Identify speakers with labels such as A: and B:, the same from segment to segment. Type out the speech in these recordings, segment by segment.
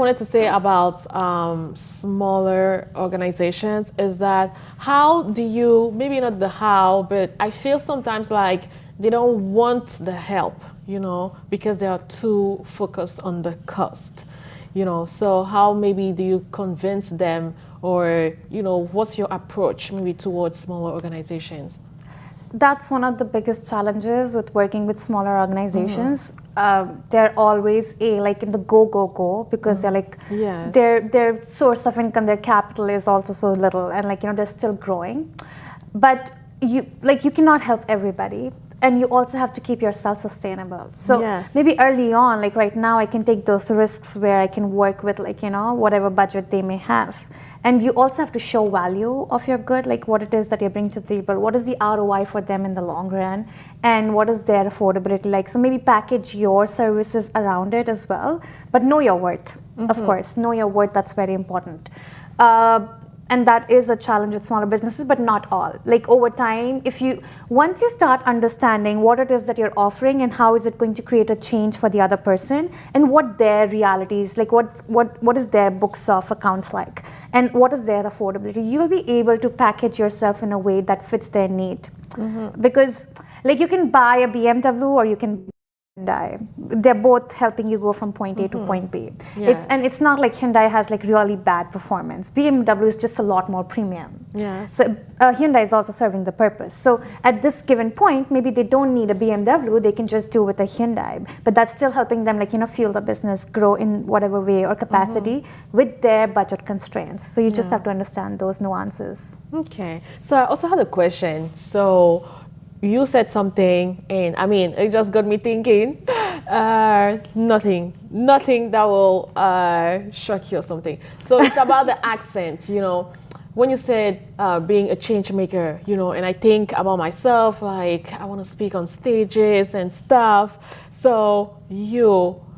A: wanted to say about smaller organizations is that how do you, maybe not the how, but I feel sometimes like they don't want the help, because they are too focused on the cost, So how maybe do you convince them, or, what's your approach maybe towards smaller organizations?
B: That's one of the biggest challenges with working with smaller organizations. They're always like in the go because they're like their source of income, their capital is also so little, and they're still growing. But you cannot help everybody, and you also have to keep yourself sustainable. So maybe early on, like right now, I can take those risks where I can work with whatever budget they may have. And you also have to show value of your good, like what it is that you're bringing to the table. What is the ROI for them in the long run? And what is their affordability like? So maybe package your services around it as well. But know your worth, of course. Know your worth, that's very important. And that is a challenge with smaller businesses, but not all. Like over time, once you start understanding what it is that you're offering and how is it going to create a change for the other person, and what their realities, like what is their books of accounts like, and what is their affordability, you'll be able to package yourself in a way that fits their need. Because you can buy a BMW or you can Hyundai. They're both helping you go from point A to point B. It's not like Hyundai has really bad performance. BMW is just a lot more premium. So Hyundai is also serving the purpose. So at this given point, maybe they don't need a BMW. They can just do with a Hyundai. But that's still helping them fuel the business, grow in whatever way or capacity with their budget constraints. So you just have to understand those nuances.
A: Okay. So I also had a question. So you said something, and it just got me thinking. Nothing that will shock you or something. So it's about the accent, When you said being a change maker, and I think about myself, like I want to speak on stages and stuff. So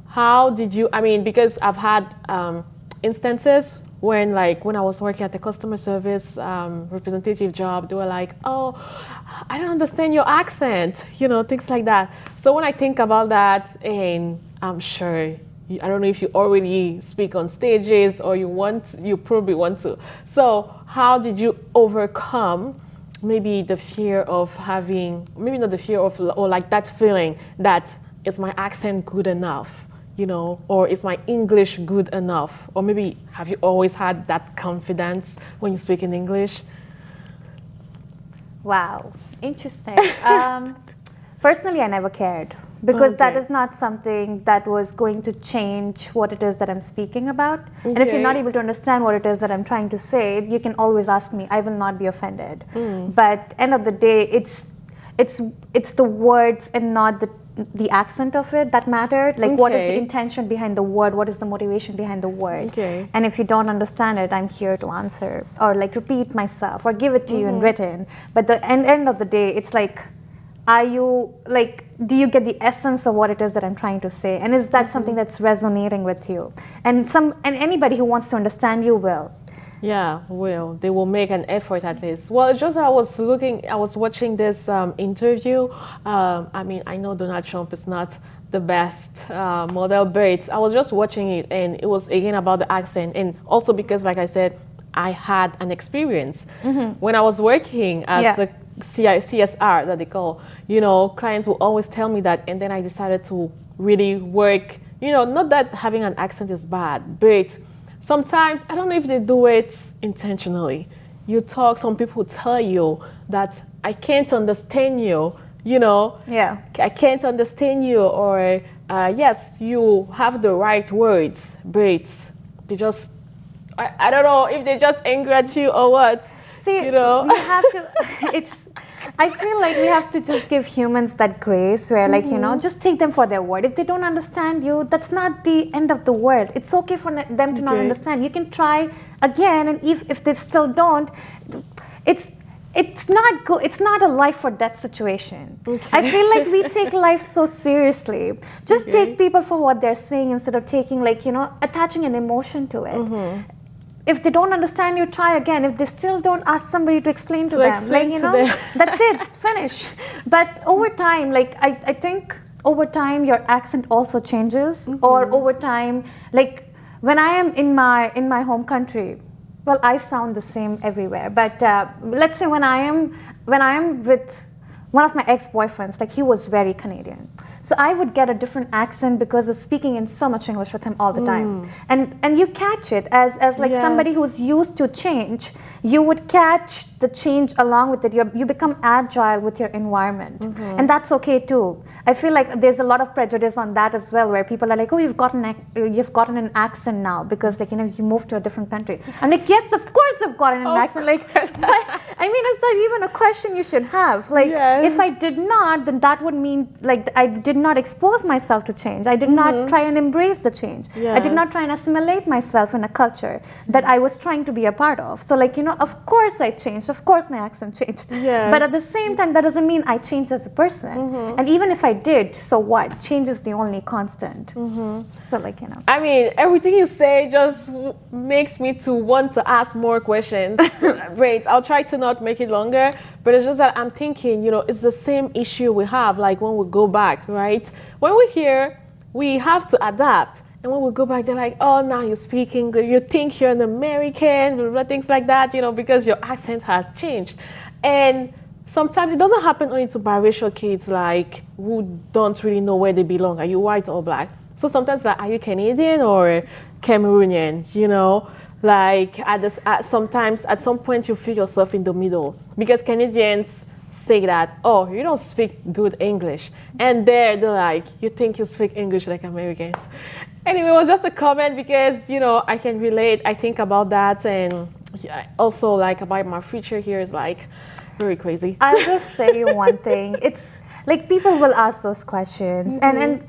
A: how did you? Because I've had instances when I was working at the customer service representative job, they were like, oh, I don't understand your accent, things like that. So when I think about that, and I'm sure, I don't know if you already speak on stages or you probably want to. So how did you overcome maybe the fear of having, maybe not the fear of, or that feeling that is my accent good enough? Or is my English good enough? Or maybe have you always had that confidence when you speak in English?
B: Wow, interesting. Personally, I never cared because that is not something that was going to change what it is that I'm speaking about. And if you're not able to understand what it is that I'm trying to say, you can always ask me. I will not be offended. But end of the day, it's the words and not the accent of it that mattered. What is the intention behind the word? What is the motivation behind the word? And if you don't understand it, I'm here to answer or repeat myself or give it to you in written. But the end of the day, it's do you get the essence of what it is that I'm trying to say? And is that something that's resonating with you? And anybody who wants to understand you will.
A: Yeah, they will make an effort at least. Well, it's just I was watching this interview. I know Donald Trump is not the best model, but I was just watching it, and it was again about the accent, and also because, like I said, I had an experience when I was working as a CSR that they call. Clients will always tell me that, and then I decided to really work. Not that having an accent is bad, but sometimes, I don't know if they do it intentionally. Some people tell you that I can't understand you, I can't understand you, or yes, you have the right words, but they just, I don't know if they just angry at you or what.
B: See, we have to, I feel like we have to just give humans that grace where just take them for their word. If they don't understand you, that's not the end of the world. It's okay for them to not understand. You can try again, and if they still don't, it's not good. It's not a life or death situation. I feel like we take life so seriously. Just take people for what they're saying instead of taking attaching an emotion to it. If they don't understand you, try again. If they still don't, ask somebody to explain to them. That's it, finish. But over time, I think over time your accent also changes, or over time, when I am in my home country, well, I sound the same everywhere. But let's say when I am with one of my ex-boyfriends, like he was very Canadian. So I would get a different accent because of speaking in so much English with him all the time. And you catch it as like somebody who's used to change, you would catch the change along with it. You become agile with your environment. And that's okay too. I feel like there's a lot of prejudice on that as well, where people are like, oh, you've gotten an accent now because like, you moved to a different country. I'm like, yes, of course I've gotten an accent. Like, I mean, it's not even a question you should have. Like, if I did not, then that would mean like I did not expose myself to change. I did not try and embrace the change. I did not try and assimilate myself in a culture that I was trying to be a part of. So like, of course I changed. Of course my accent changed. But at the same time, that doesn't mean I changed as a person. And even if I did, so what? Change is the only constant. So like,
A: I mean, everything you say just makes me to want to ask more questions. Wait, I'll try to not make it longer, but it's just that I'm thinking, it's the same issue we have like when we go back, right? When we're here, we have to adapt. And when we go back, they're like, oh, now you're speaking, you think you're an American, blah, blah, things like that, because your accent has changed. And sometimes it doesn't happen only to biracial kids, like, who don't really know where they belong. Are you white or black? So sometimes, like, are you Canadian or Cameroonian, Like, sometimes, at some point, you feel yourself in the middle. Because Canadians say that, oh, you don't speak good English. And they're like, you think you speak English like Americans. Anyway, it was just a comment because, I can relate. I think about that. And also, like, about my future here is, like, very crazy.
B: I'll just say one thing. It's, like, people will ask those questions. And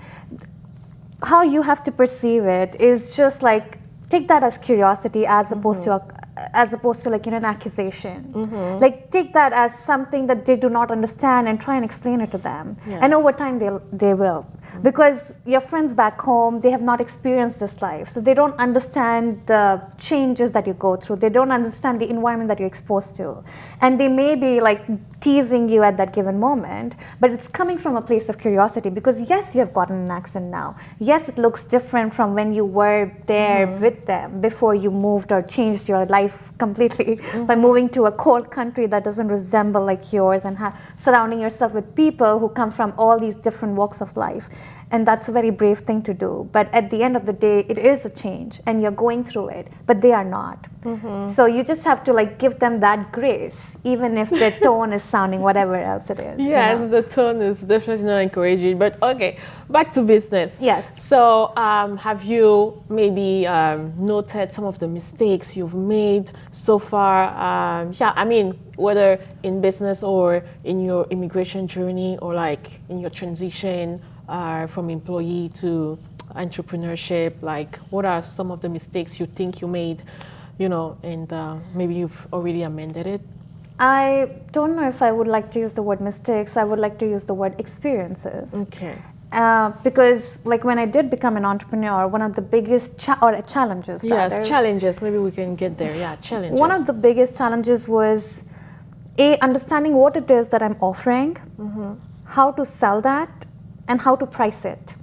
B: how you have to perceive it is just, like, take that as curiosity as opposed to like an accusation. Like take that as something that they do not understand and try and explain it to them. And over time they will. Because your friends back home, they have not experienced this life. So they don't understand the changes that you go through. They don't understand the environment that you're exposed to. And they may be like teasing you at that given moment, but it's coming from a place of curiosity because yes, you have gotten an accent now. Yes, it looks different from when you were there with them before you moved or changed your life completely by moving to a cold country that doesn't resemble like yours and surrounding yourself with people who come from all these different walks of life. And that's a very brave thing to do. But at the end of the day, it is a change and you're going through it, but they are not. So you just have to like give them that grace, even if their tone is sounding whatever else it is.
A: Yes, the tone is definitely not encouraging. But okay, back to business.
B: Yes.
A: So have you maybe noted some of the mistakes you've made so far? I mean, whether in business or in your immigration journey or like in your transition from employee to entrepreneurship, like what are some of the mistakes you think you made, and maybe you've already amended it?
B: I don't know if I would like to use the word mistakes. I would like to use the word experiences.
A: Okay.
B: Because like when I did become an entrepreneur, one of the biggest challenges.
A: Yes, challenges. Maybe we can get there. Yeah, challenges.
B: One of the biggest challenges was understanding what it is that I'm offering, how to sell that, and how to price it.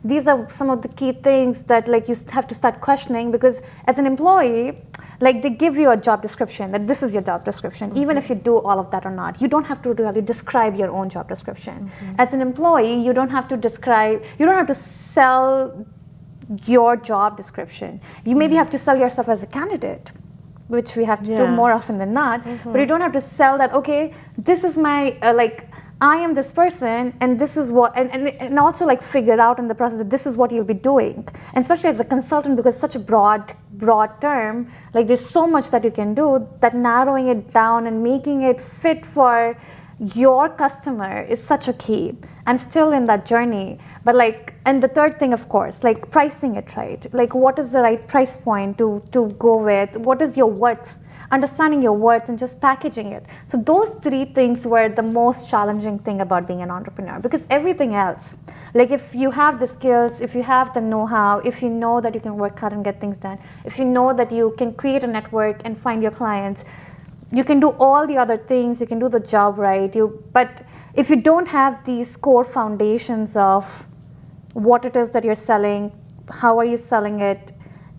B: These are some of the key things that like you have to start questioning because as an employee, like they give you a job description that this is your job description, even if you do all of that or not. You don't have to really describe your own job description. As an employee, you don't have to sell your job description. You maybe have to sell yourself as a candidate, which we have to do more often than not. But you don't have to sell that, okay, this is my, I am this person and this is what, and also like figure out in the process that this is what you'll be doing. And especially as a consultant, because it's such a broad term, like there's so much that you can do that narrowing it down and making it fit for your customer is such a key. I'm still in that journey, but like, and the third thing, of course, like pricing it right. Like what is the right price point to go with? What is your worth? Understanding your worth and just packaging it. So those three things were the most challenging thing about being an entrepreneur, because everything else, like if you have the skills, if you have the know-how, if you know that you can work hard and get things done, if you know that you can create a network and find your clients, you can do all the other things, you can do the job right. But if you don't have these core foundations of what it is that you're selling, how are you selling it,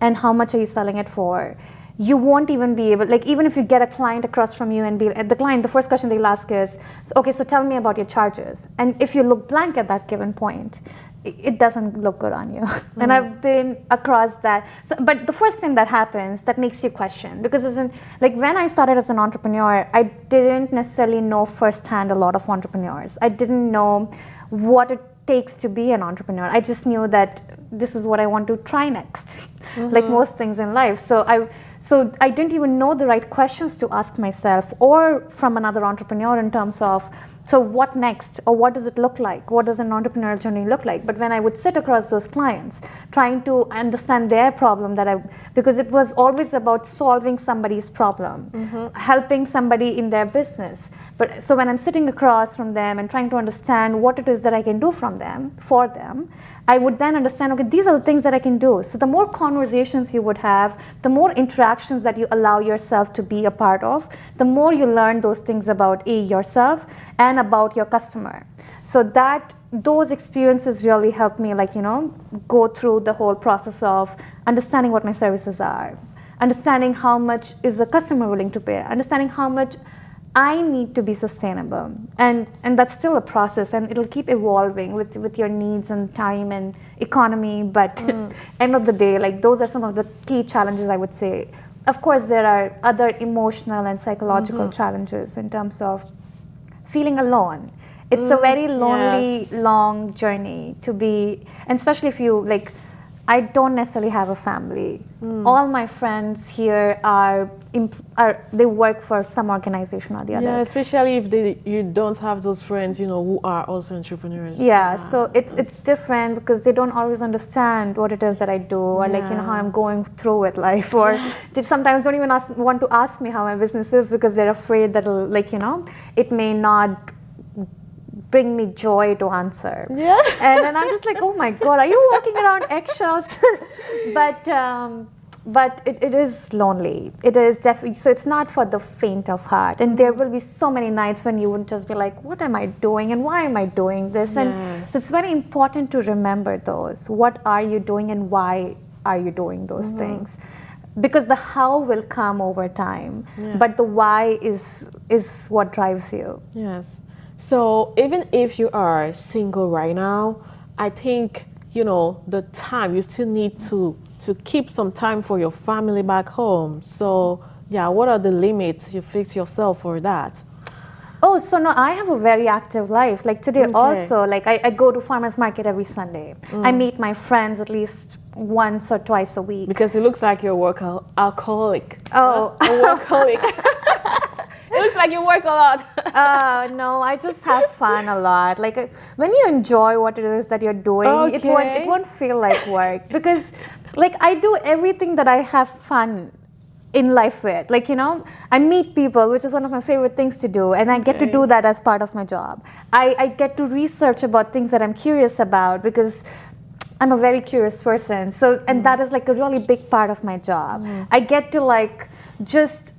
B: and how much are you selling it for, you won't even be able, like even if you get a client across from you and the first question they'll ask is, okay, so tell me about your charges. And if you look blank at that given point, it doesn't look good on you. And I've been across that. So, but the first thing that happens that makes you question, because like when I started as an entrepreneur, I didn't necessarily know firsthand a lot of entrepreneurs. I didn't know what it takes to be an entrepreneur. I just knew that this is what I want to try next, like most things in life. So I didn't even know the right questions to ask myself or from another entrepreneur in terms of, so what next, or what does it look like? What does an entrepreneurial journey look like? But when I would sit across those clients, trying to understand their problem, because it was always about solving somebody's problem, helping somebody in their business. But so when I'm sitting across from them and trying to understand what it is that I can do for them, I would then understand, okay, these are the things that I can do. So the more conversations you would have, the more interactions that you allow yourself to be a part of, the more you learn those things about yourself and about your customer. So those experiences really helped me, like, go through the whole process of understanding what my services are, understanding how much is the customer willing to pay, understanding how much I need to be sustainable, and that's still a process, and it'll keep evolving with your needs and time and economy. But end of the day, like those are some of the key challenges, I would say. Of course, there are other emotional and psychological challenges in terms of feeling alone. It's a very lonely, long journey to be, and especially if you like. I don't necessarily have a family. All my friends here they work for some organization or the other.
A: Yeah, especially if you don't have those friends, who are also entrepreneurs.
B: Yeah, so it's different because they don't always understand what it is that I do, or like how I'm going through with life, or they sometimes don't even want to ask me how my business is because they're afraid that it may not bring me joy to answer. Yeah. And then I'm just like, oh my God, are you walking around eggshells? But it is lonely. It is definitely, so it's not for the faint of heart. And there will be so many nights when you would just be like, what am I doing and why am I doing this? And so it's very important to remember those. What are you doing and why are you doing those things? Because the how will come over time, but the why is what drives you.
A: Yes. So even if you are single right now, I think, the time, you still need to keep some time for your family back home. So what are the limits you fix yourself for that?
B: Oh, so no, I have a very active life. Like today also, like I go to farmer's market every Sunday. I meet my friends at least once or twice a week.
A: Because it looks like you're a alcoholic.
B: Oh.
A: A workaholic. It looks like you work a lot.
B: No, I just have fun a lot. Like when you enjoy what it is that you're doing, it won't feel like work. Because like I do everything that I have fun in life with. Like, I meet people, which is one of my favorite things to do. And I get to do that as part of my job. I get to research about things that I'm curious about because I'm a very curious person. So, and that is like a really big part of my job. I get to like just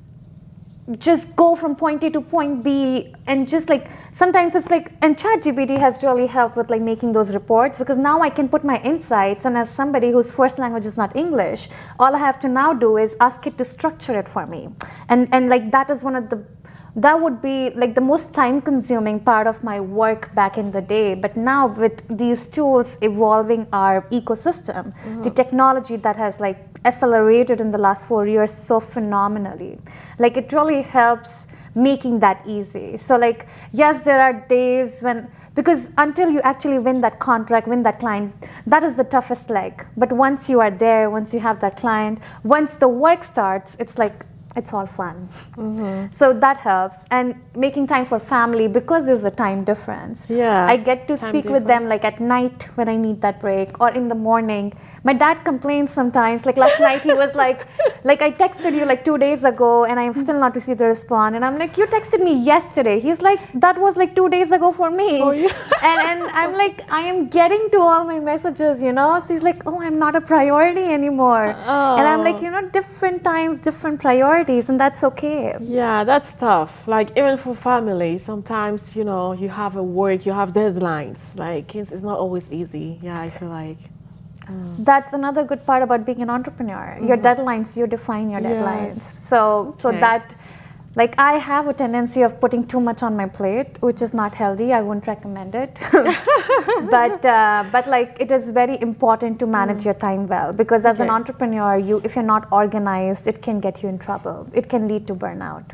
B: go from point A to point B, and just like sometimes it's like, and ChatGPT has really helped with like making those reports, because now I can put my insights, and as somebody whose first language is not English, all I have to now do is ask it to structure it for me, and like that would be like the most time-consuming part of my work back in the day. But now with these tools evolving our ecosystem, the technology that has like accelerated in the last 4 years so phenomenally, like it really helps making that easy. So like, yes, there are days when, because until you actually win that contract, win that client, that is the toughest leg. But once you are there, once you have that client, once the work starts, it's like, it's all fun. So that helps. And making time for family, because there's a time difference. I get to speak with them like at night when I need that break, or in the morning. My dad complains sometimes, like last night he was like I texted you like 2 days ago and I have still not received a response. And I'm like, you texted me yesterday. He's like, that was like 2 days ago for me. And I'm like, I am getting to all my messages, So he's like, oh, I'm not a priority anymore. And I'm like, different times, different priorities, and that's okay.
A: Yeah, that's tough. Like even for family, sometimes, you have a work, you have deadlines. Like it's not always easy. Yeah, I feel like.
B: That's another good part about being an entrepreneur. Your deadlines, you define your deadlines. So that, like, I have a tendency of putting too much on my plate, which is not healthy. I wouldn't recommend it. but like, it is very important to manage your time well, because as an entrepreneur, if you're not organized, it can get you in trouble. It can lead to burnout.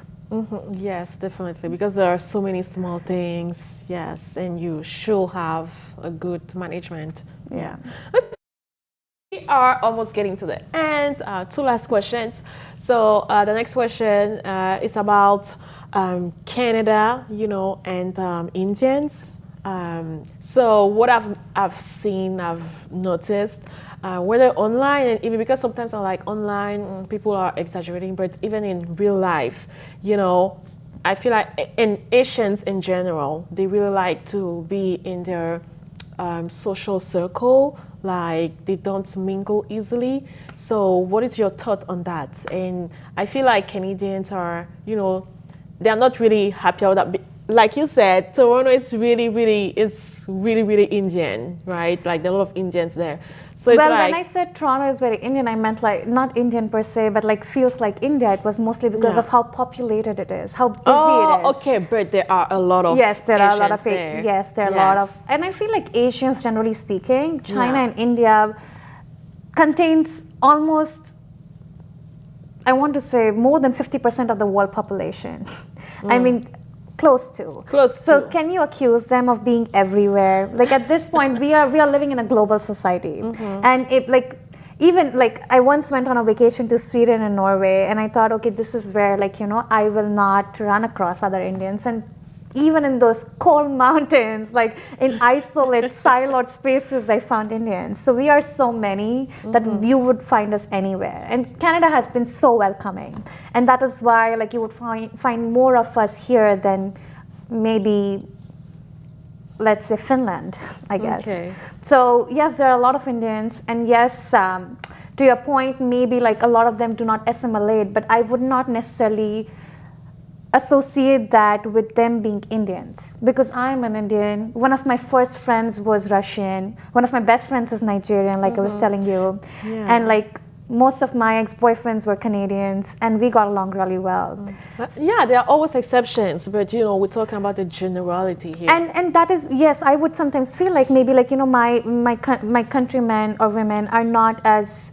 A: Yes, definitely, because there are so many small things. Yes, and you should have a good management.
B: Yeah.
A: We are almost getting to the end. Two last questions. So the next question is about Canada, and Indians. So what I've seen, I've noticed, whether online and even because sometimes I'm like online, people are exaggerating, but even in real life, I feel like in Asians in general, they really like to be in their social circle. Like they don't mingle easily. So what is your thought on that? And I feel like Canadians are, they're not really happy about that. Like you said, Toronto is really Indian, right? Like there are a lot of Indians there. So it's
B: when I said Toronto is very Indian, I meant like not Indian per se, but like feels like India. It was mostly because of how populated it is, how busy it is.
A: Okay, but there are a lot of
B: there are a lot of
A: there.
B: Yes, there are a lot of, and I feel like Asians, generally speaking, China and India contains almost, I want to say, more than 50% of the world population. I mean, close to. So can you accuse them of being everywhere? Like at this point, we are living in a global society, and it even I once went on a vacation to Sweden and Norway, and I thought, okay, this is where I will not run across other Indians, and even in those cold mountains, like in isolate, siloed spaces, I found Indians. So we are so many that you would find us anywhere. And Canada has been so welcoming. And that is why you would find more of us here than maybe, let's say, Finland, I guess. Okay. So yes, there are a lot of Indians. And yes, to your point, maybe a lot of them do not assimilate, but I would not necessarily associate that with them being Indians, because I'm an Indian. One of my first friends was Russian. One of my best friends is Nigerian, I was telling you. Yeah. And most of my ex-boyfriends were Canadians, and we got along really well.
A: Yeah, there are always exceptions, but we're talking about the generality here.
B: And that is, yes, I would sometimes feel like maybe my countrymen or women are not as,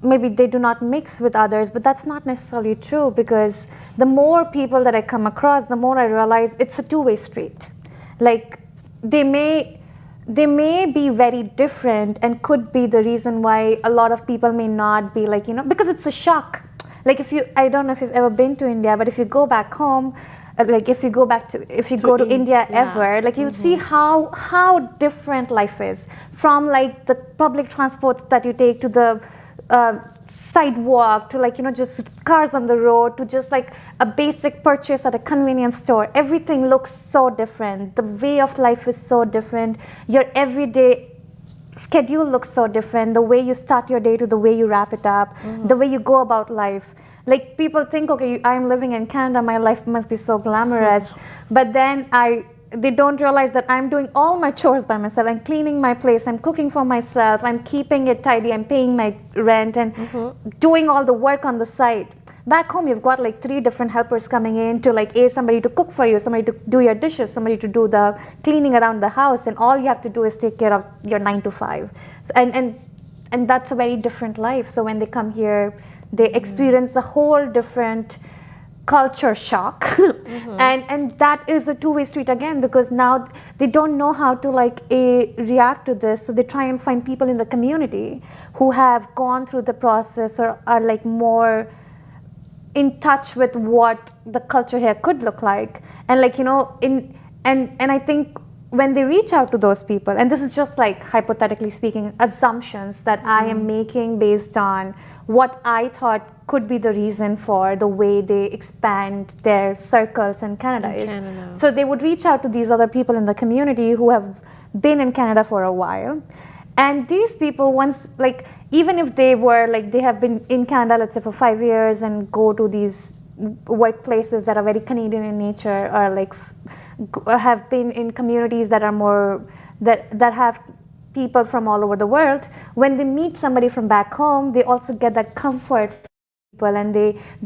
B: maybe they do not mix with others, but that's not necessarily true, because the more people that I come across, the more I realize it's a two-way street. They may be very different, and could be the reason why a lot of people may not be because it's a shock. I don't know if you've ever been to India, but if you go back home, if you go to India ever, you'll see how different life is, from the public transport that you take to the sidewalk to just cars on the road to just a basic purchase at a convenience store. Everything looks so different. The way of life is so different. Your everyday schedule looks so different. The way you start your day to the way you wrap it up, the way you go about life. People think, okay, I'm living in Canada, my life must be so glamorous. But then they don't realize that I'm doing all my chores by myself. I'm cleaning my place. I'm cooking for myself. I'm keeping it tidy. I'm paying my rent and doing all the work on the side. Back home, you've got 3 different helpers coming in to somebody to cook for you, somebody to do your dishes, somebody to do the cleaning around the house, and all you have to do is take care of your 9 to 5. So, and that's a very different life. So when they come here, they experience a whole different culture shock. And that is a two-way street again, because now they don't know how to react to this, so they try and find people in the community who have gone through the process or are more in touch with what the culture here could look like. And and I think when they reach out to those people, and this is just hypothetically speaking, assumptions that I am making based on what I thought could be the reason for the way they expand their circles in Canada. So they would reach out to these other people in the community who have been in Canada for a while. And these people, once, even if they were, they have been in Canada, let's say for 5 years, and go to these workplaces that are very Canadian in nature, or have been in communities that are more, that have people from all over the world, when they meet somebody from back home, they also get that comfort from people, and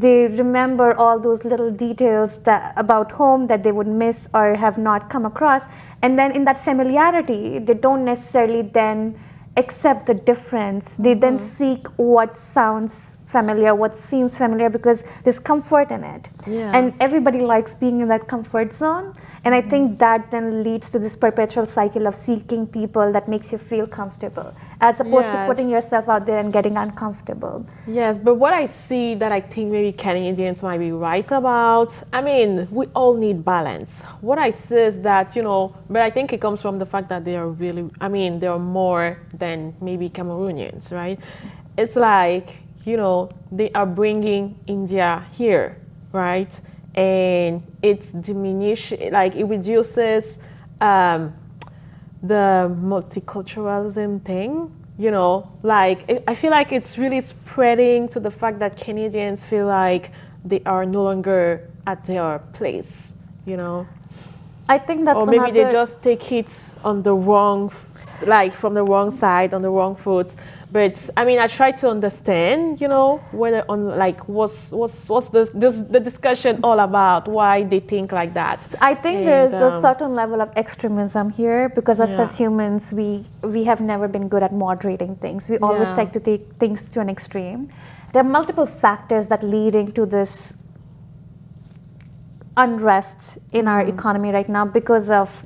B: they remember all those little details that about home that they would miss or have not come across. And then in that familiarity, they don't necessarily then accept the difference. They then seek what sounds familiar, what seems familiar, because there's comfort in it.
A: Yeah.
B: And everybody likes being in that comfort zone. And I think that then leads to this perpetual cycle of seeking people that makes you feel comfortable, as opposed to putting yourself out there and getting uncomfortable.
A: Yes, but what I see that I think maybe Canadians might be right about, I mean, we all need balance. What I see is that, but I think it comes from the fact that they are really, they are more than maybe Cameroonians, right? It's like, they are bringing India here, right? And it's like it reduces the multiculturalism thing, like I feel like it's really spreading to the fact that Canadians feel like they are no longer at their place,
B: I think that's
A: or maybe they just take it on the wrong, like from the wrong side, on the wrong foot. But I try to understand, whether on like what's the discussion all about, why they think like that.
B: I think there's a certain level of extremism here, because us as humans, we have never been good at moderating things. We always like to take things to an extreme. There are multiple factors that leading to this unrest in our economy right now because of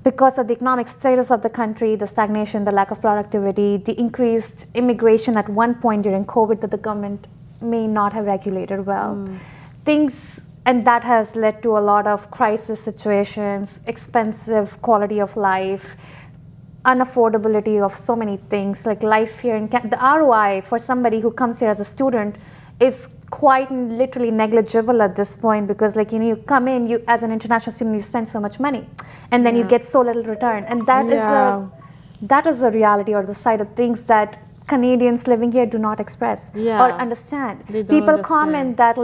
B: the economic status of the country, the stagnation, the lack of productivity, the increased immigration at one point during COVID that the government may not have regulated well. And that has led to a lot of crisis situations, expensive quality of life, unaffordability of so many things, like life here in the ROI for somebody who comes here as a student is quite literally negligible at this point, because you come in, you as an international student, you spend so much money, and then you get so little return, and that is the reality or the side of things that Canadians living here do not express or understand. People comment that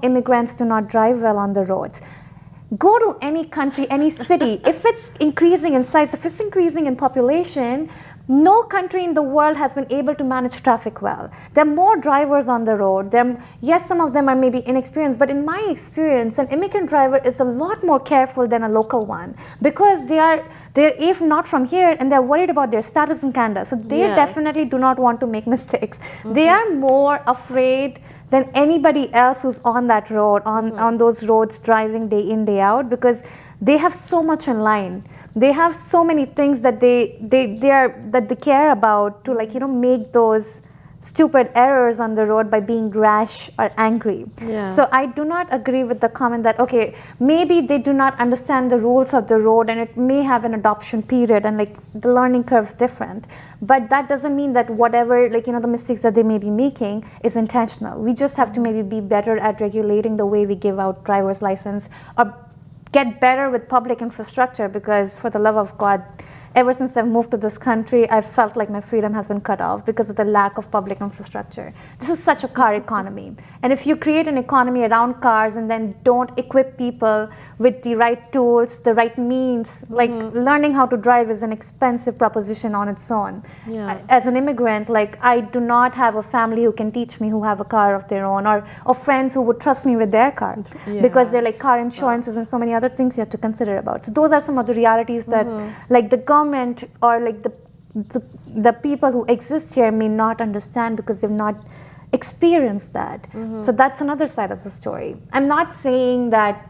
B: immigrants do not drive well on the roads. Go to any country, any city. If it's increasing in size, if it's increasing in population, no country in the world has been able to manage traffic well. There are more drivers on the road. Yes, some of them are maybe inexperienced, but in my experience, an immigrant driver is a lot more careful than a local one, because they're if not from here, and they're worried about their status in Canada. So they definitely do not want to make mistakes. They are more afraid than anybody else who's on that road, on those roads, driving day in, day out, because they have so much in line. They have so many things that they care about to make those stupid errors on the road by being rash or angry. So I do not agree with the comment that maybe they do not understand the rules of the road, and it may have an adoption period, and the learning curve's different, but that doesn't mean that whatever the mistakes that they may be making is intentional. We just have to maybe be better at regulating the way we give out driver's license, or get better with public infrastructure, because for the love of God, ever since I've moved to this country, I've felt like my freedom has been cut off because of the lack of public infrastructure. This is such a car economy. And if you create an economy around cars and then don't equip people with the right tools, the right means, learning how to drive is an expensive proposition on its own. As an immigrant, I do not have a family who can teach me, who have a car of their own, or friends who would trust me with their car, because they're car insurances and so many other things you have to consider about. So those are some of the realities that the government or the people who exist here may not understand, because they've not experienced that. So that's another side of the story. I'm not saying that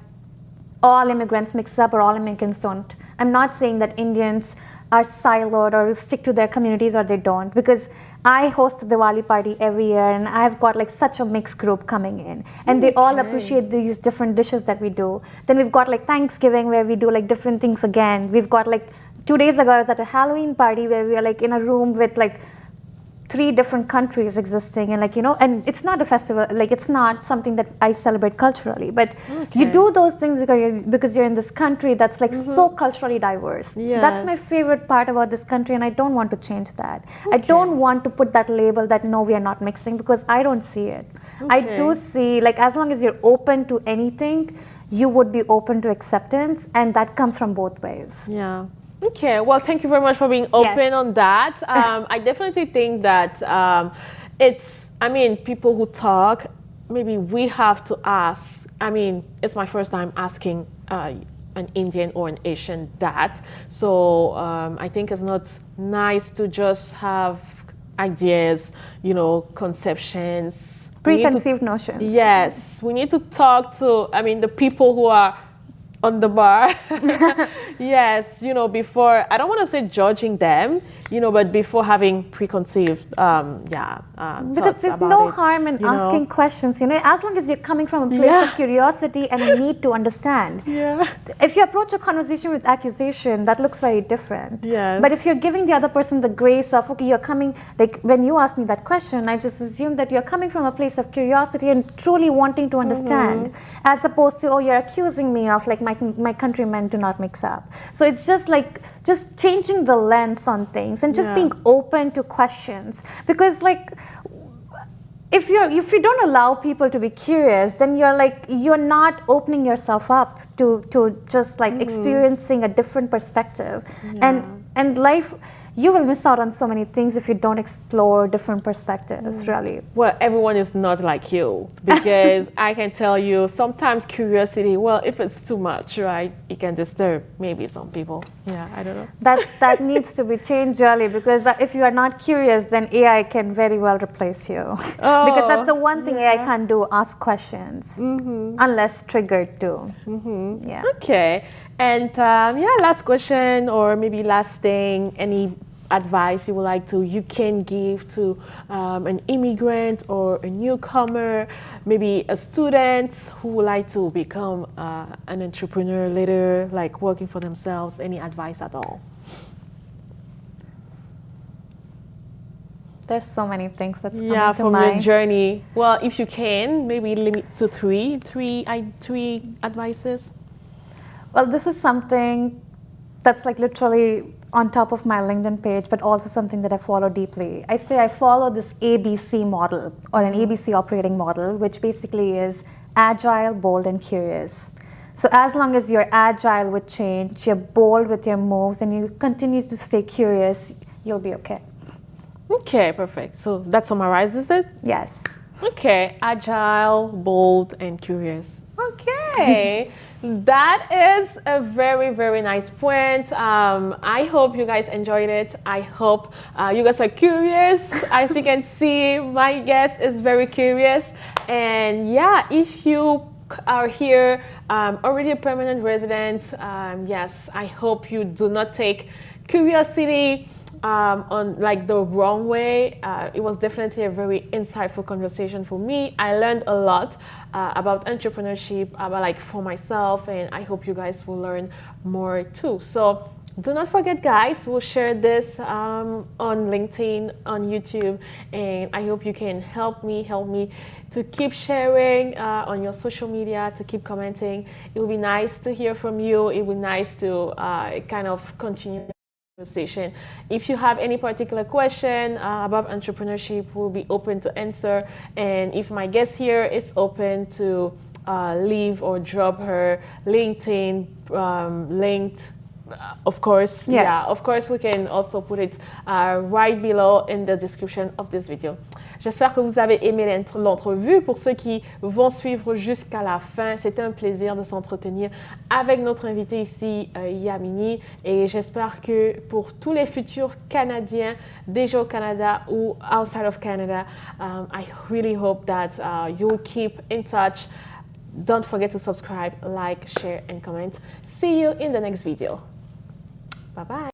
B: all immigrants mix up or all immigrants don't. I'm not saying that Indians are siloed or stick to their communities or they don't, because I host the Diwali party every year, and I've got such a mixed group coming in, and they all appreciate these different dishes that we do. Then we've got Thanksgiving, where we do different things again. We've got 2 days ago I was at a Halloween party where we are in a room with 3 different countries existing, and and it's not a festival, it's not something that I celebrate culturally, but you do those things because you're in this country that's so culturally diverse. That's my favorite part about this country, and I don't want to change that. I don't want to put that label that no, we are not mixing, because I don't see it. I do see as long as you're open to anything, you would be open to acceptance, and that comes from both ways.
A: Okay, well, thank you very much for being open on that. I definitely think that I mean, people who talk, maybe we have to ask. I mean, it's my first time asking an Indian or an Asian that. So I think it's not nice to just have ideas, you know, conceptions.
B: Preconceived notions.
A: Yes, we need to talk to, I mean, the people who are on the bar. Yes, you know, before, I don't want to say judging them, you know, but before having preconceived,
B: because there's no harm in asking questions, you know, as long as you're coming from a place of curiosity and a need to understand. If you approach a conversation with accusation, that looks very different. But if you're giving the other person the grace of, okay, you're coming, like when you asked me that question, I just assumed that you're coming from a place of curiosity and truly wanting to understand, as opposed to, oh, you're accusing me of like my countrymen do not mix up. So it's just like, just changing the lens on things and just being open to questions. Because like, if you don't allow people to be curious, then you're not opening yourself up to just like experiencing a different perspective. And life, you will miss out on so many things if you don't explore different perspectives, really.
A: Well, everyone is not like you, because I can tell you sometimes curiosity, well, if it's too much, right, it can disturb maybe some people. Yeah, I don't know.
B: That needs to be changed, really, because if you are not curious, then AI can very well replace you. Because that's the one thing AI can't do, ask questions, unless triggered to. Yeah.
A: Okay. And last question, or maybe last thing, any advice you can give to an immigrant or a newcomer, maybe a student who would like to become an entrepreneur later, like working for themselves, any advice at all?
B: There's so many things that's coming to mind.
A: From your journey. Well, if you can, maybe limit to three advices.
B: Well, this is something that's like literally on top of my LinkedIn page, but also something that I follow deeply. I say I follow this ABC model, or an ABC operating model, which basically is agile, bold, and curious. So as long as you're agile with change, you're bold with your moves, and you continue to stay curious, you'll be okay.
A: Okay, perfect. So that summarizes it?
B: Yes.
A: Okay, agile, bold, and curious. Okay, that is a very, very nice point. I hope you guys enjoyed it. I hope you guys are curious. As you can see, my guest is very curious. And yeah, if you are here already a permanent resident, yes, I hope you do not take curiosity on like the wrong way. It was definitely a very insightful conversation for me. I learned a lot about entrepreneurship, about like for myself, and I hope you guys will learn more too. So do not forget, guys, we'll share this on LinkedIn, on YouTube, and I hope you can help me to keep sharing on your social media, to keep commenting. It would be nice to hear from you. It would be nice to kind of continue conversation. If you have any particular question about entrepreneurship, we'll be open to answer. And if my guest here is open to leave or drop her LinkedIn linked, of course, of course, we can also put it right below in the description of this video. J'espère que vous avez aimé l'entrevue. Pour ceux qui vont suivre jusqu'à la fin, c'était un plaisir de s'entretenir avec notre invité ici, Yamini. Et j'espère que pour tous les futurs Canadiens, déjà au Canada ou outside of Canada, I really hope that you will keep in touch. Don't forget to subscribe, like, share, and comment. See you in the next video. Bye-bye.